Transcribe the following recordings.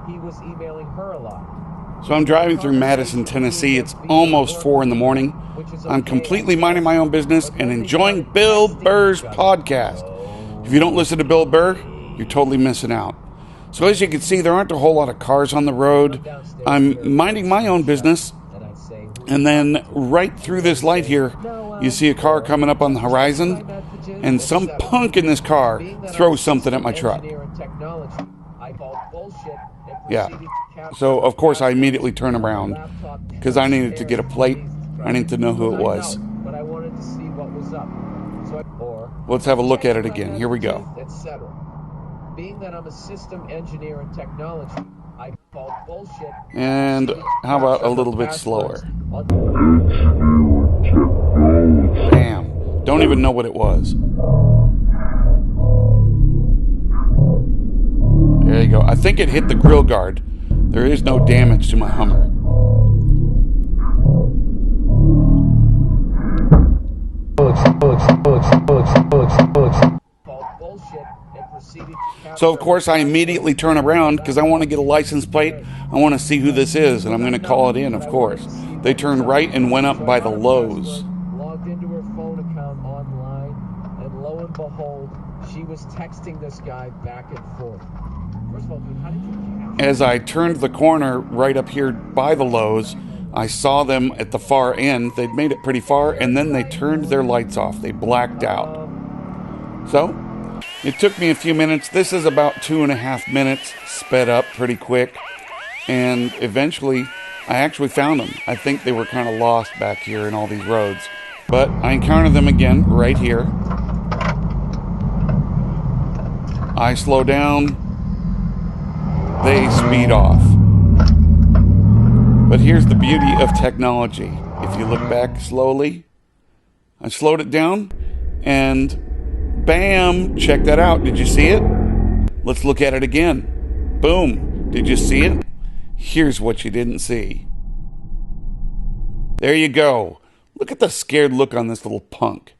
He was emailing her a lot. So I'm driving through Madison, Tennessee. It's almost 4 in the morning. I'm completely minding my own business and enjoying Bill Burr's podcast. If you don't listen to Bill Burr, you're totally missing out. So as you can see, there aren't a whole lot of cars on the road. I'm minding my own business. And then right through this light here, you see a car coming up on the horizon. And some punk in this car throws something at my truck. Yeah. So, of course, I immediately turn around because I needed to get a plate. I needed to know who it was. But I wanted to see what was up. Let's have a look at it again. Here we go. Being that I'm a system engineer in technology, I call bullshit. And how about a little bit slower? Bam. Don't even know what it was. There you go. I think it hit the grill guard. There is no damage to my Hummer. So, of course, I immediately turn around because I want to get a license plate. I want to see who this is, and I'm going to call it in, of course. They turned right and went up by the Lowe's. Logged into her phone account online, and lo and behold, she was texting this guy back and forth. First of all, dude, how did you capture? As I turned the corner right up here by the Lowe's, I saw them at the far end. They'd made it pretty far, and then they turned their lights off. They blacked out. So, it took me a few minutes. This is about 2.5 minutes, sped up pretty quick. And eventually, I actually found them. I think they were kind of lost back here in all these roads. But I encountered them again right here. I slow down. They speed off. But here's the beauty of technology. If you look back slowly, I slowed it down, and bam, check that out. Did you see it? Let's look at it again. Boom. Did you see it? Here's what you didn't see. There you go. Look at the scared look on this little punk.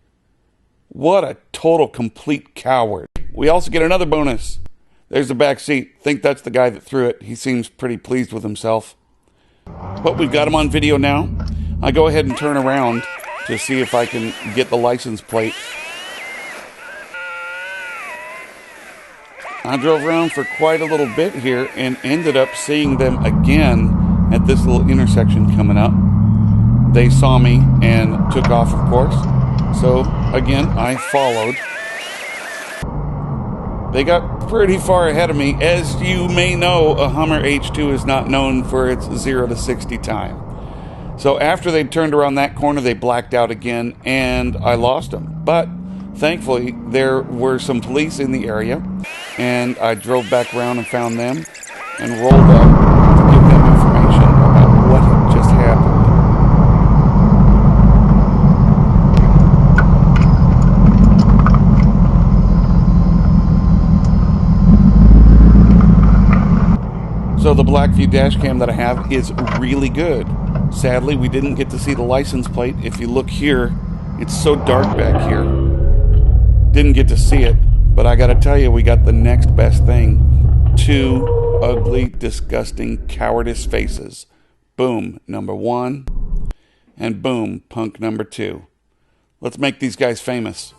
What a total complete coward. We also get another bonus. There's the back seat. Think that's the guy that threw it. He seems pretty pleased with himself. But we've got him on video now. I go ahead and turn around to see if I can get the license plate. I drove around for quite a little bit here and ended up seeing them again at this little intersection coming up. They saw me and took off, of course. So, again, I followed. They got pretty far ahead of me. As you may know, a Hummer H2 is not known for its 0 to 60 time. So after they turned around that corner, they blacked out again, and I lost them. But thankfully, there were some police in the area, and I drove back around and found them and rolled up to give them information about what had just happened. So the BlackVue dashcam that I have is really good. Sadly, we didn't get to see the license plate. If you look here, it's so dark back here. Didn't get to see it, but I gotta tell you, we got the next best thing. 2 ugly, disgusting, cowardice faces. Boom, number 1, and boom, punk number 2. Let's make these guys famous.